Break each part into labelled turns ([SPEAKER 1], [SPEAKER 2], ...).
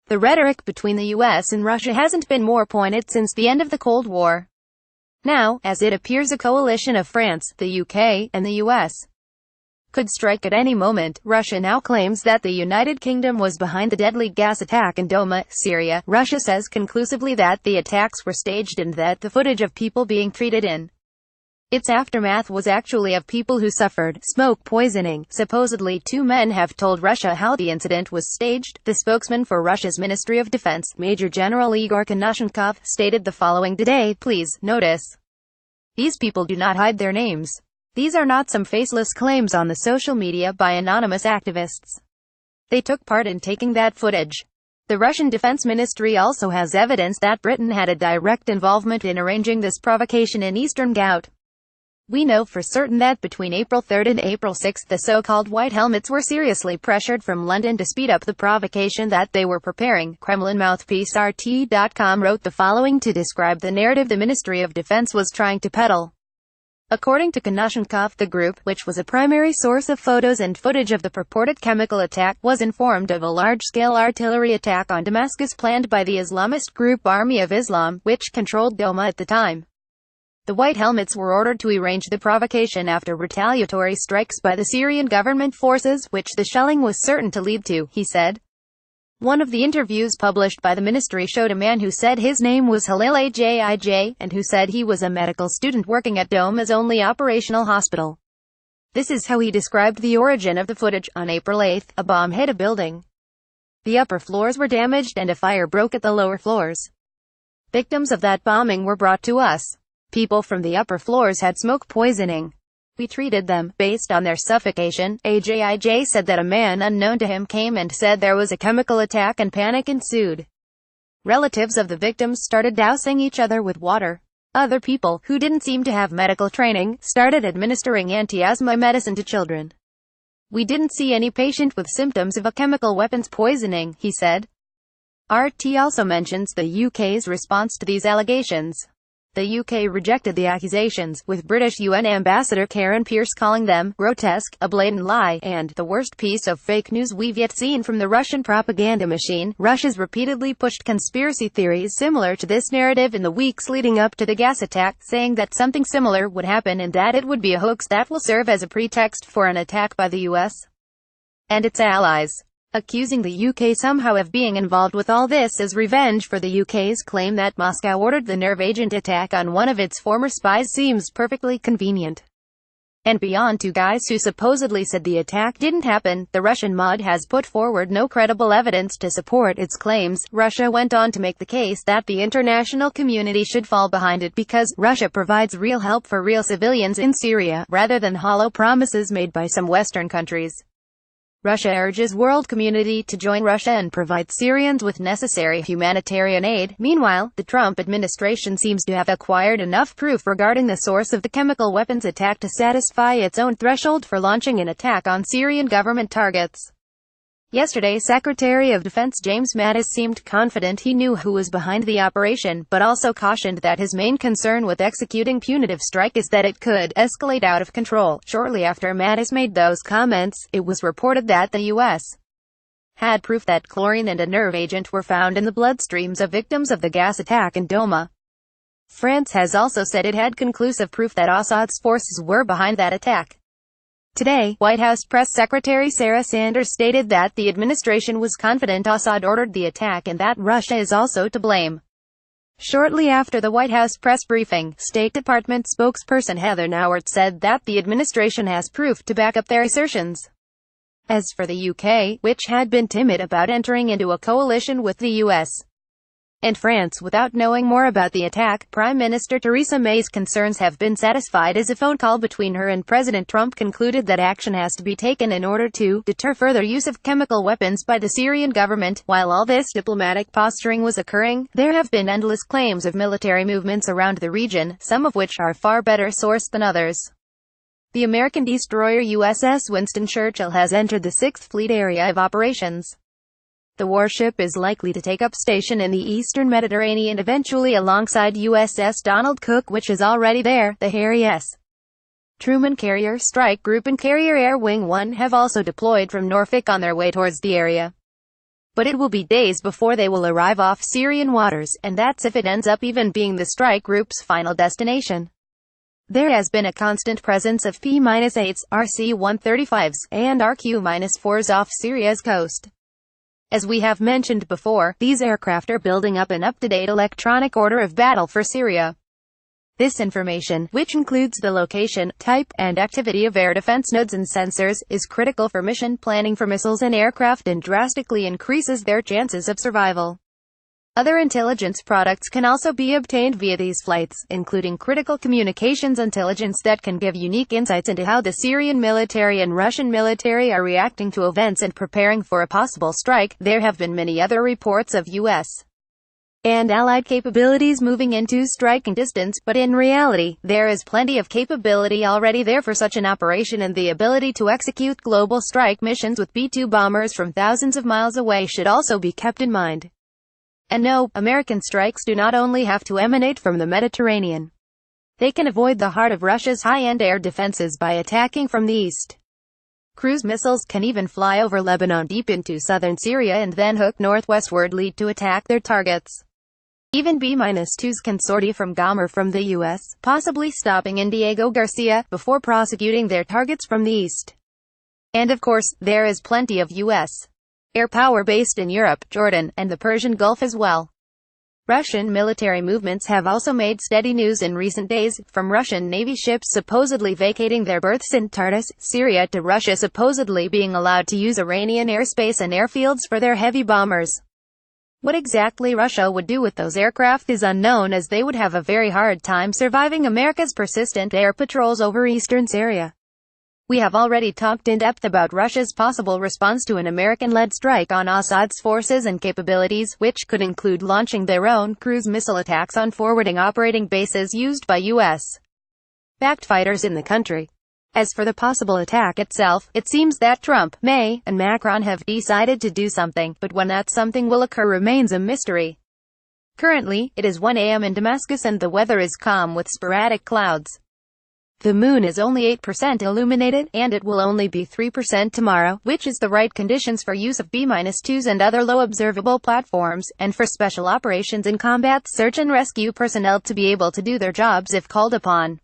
[SPEAKER 1] The rhetoric between the US and Russia hasn't been more pointed since the end of the Cold War. Now, as it appears a coalition of France, the UK, and the US could strike at any moment, Russia now claims that the United Kingdom was behind the deadly gas attack in Douma, Syria. Russia says conclusively that the attacks were staged and that the footage of people being treated in its aftermath was actually of people who suffered smoke poisoning. Supposedly 2 men have told Russia how the incident was staged. The spokesman for Russia's Ministry of Defense, Major General Igor Konashenkov, stated the following today. Please notice, these people do not hide their names. These are not some faceless claims on the social media by anonymous activists. They took part in taking that footage. The Russian Defense Ministry also has evidence that Britain had a direct involvement in arranging this provocation in Eastern Ghouta. We know for certain that between April 3 and April 6 the so-called White Helmets were seriously pressured from London to speed up the provocation that they were preparing. Kremlin mouthpiece RT.com wrote the following to describe the narrative the Ministry of Defense was trying to peddle. According to Konashenkov, the group, which was a primary source of photos and footage of the purported chemical attack, was informed of a large-scale artillery attack on Damascus planned by the Islamist group Army of Islam, which controlled Douma at the time. The White Helmets were ordered to arrange the provocation after retaliatory strikes by the Syrian government forces, which the shelling was certain to lead to, he said. One of the interviews published by the ministry showed a man who said his name was Halil Ajij, and who said he was a medical student working at Douma's only operational hospital. This is how he described the origin of the footage. On April 8, a bomb hit a building. The upper floors were damaged and a fire broke at the lower floors. Victims of that bombing were brought to us. People from the upper floors had smoke poisoning. We treated them, based on their suffocation. Ajij said that a man unknown to him came and said there was a chemical attack and panic ensued. Relatives of the victims started dousing each other with water. Other people, who didn't seem to have medical training, started administering anti-asthma medicine to children. We didn't see any patient with symptoms of a chemical weapons poisoning, he said. RT also mentions the UK's response to these allegations. The UK rejected the accusations, with British UN Ambassador Karen Pierce calling them grotesque, a blatant lie, and the worst piece of fake news we've yet seen from the Russian propaganda machine. Russia's repeatedly pushed conspiracy theories similar to this narrative in the weeks leading up to the gas attack, saying that something similar would happen and that it would be a hoax that will serve as a pretext for an attack by the US and its allies. Accusing the UK somehow of being involved with all this as revenge for the UK's claim that Moscow ordered the nerve agent attack on one of its former spies seems perfectly convenient. And beyond 2 guys who supposedly said the attack didn't happen, the Russian MOD has put forward no credible evidence to support its claims. Russia went on to make the case that the international community should fall behind it because Russia provides real help for real civilians in Syria, rather than hollow promises made by some Western countries. Russia urges world community to join Russia and provide Syrians with necessary humanitarian aid. Meanwhile, the Trump administration seems to have acquired enough proof regarding the source of the chemical weapons attack to satisfy its own threshold for launching an attack on Syrian government targets. Yesterday, Secretary of Defense James Mattis seemed confident he knew who was behind the operation, but also cautioned that his main concern with executing punitive strike is that it could escalate out of control. Shortly after Mattis made those comments, it was reported that the U.S. had proof that chlorine and a nerve agent were found in the bloodstreams of victims of the gas attack in Douma. France has also said it had conclusive proof that Assad's forces were behind that attack. Today, White House Press Secretary Sarah Sanders stated that the administration was confident Assad ordered the attack and that Russia is also to blame. Shortly after the White House press briefing, State Department spokesperson Heather Nauert said that the administration has proof to back up their assertions. As for the UK, which had been timid about entering into a coalition with the US and France without knowing more about the attack, Prime Minister Theresa May's concerns have been satisfied as a phone call between her and President Trump concluded that action has to be taken in order to deter further use of chemical weapons by the Syrian government. While all this diplomatic posturing was occurring, there have been endless claims of military movements around the region, some of which are far better sourced than others. The American destroyer USS Winston Churchill has entered the 6th Fleet area of operations. The warship is likely to take up station in the eastern Mediterranean eventually alongside USS Donald Cook, which is already there. The Harry S. Truman Carrier Strike Group and Carrier Air Wing 1 have also deployed from Norfolk on their way towards the area. But it will be days before they will arrive off Syrian waters, and that's if it ends up even being the strike group's final destination. There has been a constant presence of P-8s, RC-135s, and RQ-4s off Syria's coast. As we have mentioned before, these aircraft are building up an up-to-date electronic order of battle for Syria. This information, which includes the location, type, and activity of air defense nodes and sensors, is critical for mission planning for missiles and aircraft and drastically increases their chances of survival. Other intelligence products can also be obtained via these flights, including critical communications intelligence that can give unique insights into how the Syrian military and Russian military are reacting to events and preparing for a possible strike. There have been many other reports of U.S. and Allied capabilities moving into striking distance, but in reality, there is plenty of capability already there for such an operation, and the ability to execute global strike missions with B-2 bombers from thousands of miles away should also be kept in mind. And no, American strikes do not only have to emanate from the Mediterranean. They can avoid the heart of Russia's high-end air defenses by attacking from the east. Cruise missiles can even fly over Lebanon deep into southern Syria and then hook northwestwardly to attack their targets. Even B-2s can sortie from Guam or from the U.S., possibly stopping in Diego Garcia, before prosecuting their targets from the east. And of course, there is plenty of U.S. air power based in Europe, Jordan, and the Persian Gulf as well. Russian military movements have also made steady news in recent days, from Russian Navy ships supposedly vacating their berths in Tartus, Syria, to Russia supposedly being allowed to use Iranian airspace and airfields for their heavy bombers. What exactly Russia would do with those aircraft is unknown, as they would have a very hard time surviving America's persistent air patrols over eastern Syria. We have already talked in depth about Russia's possible response to an American-led strike on Assad's forces and capabilities, which could include launching their own cruise missile attacks on forwarding operating bases used by U.S.-backed fighters in the country. As for the possible attack itself, it seems that Trump, May, and Macron have decided to do something, but when that something will occur remains a mystery. Currently, it is 1 a.m. in Damascus and the weather is calm with sporadic clouds. The moon is only 8% illuminated, and it will only be 3% tomorrow, which is the right conditions for use of B-2s and other low observable platforms, and for special operations and combat search and rescue personnel to be able to do their jobs if called upon.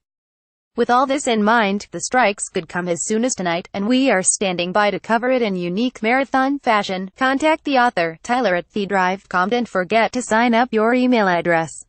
[SPEAKER 1] With all this in mind, the strikes could come as soon as tonight, and we are standing by to cover it in unique marathon fashion. Contact the author, Tyler at TheDrive.com. Don't forget to sign up your email address.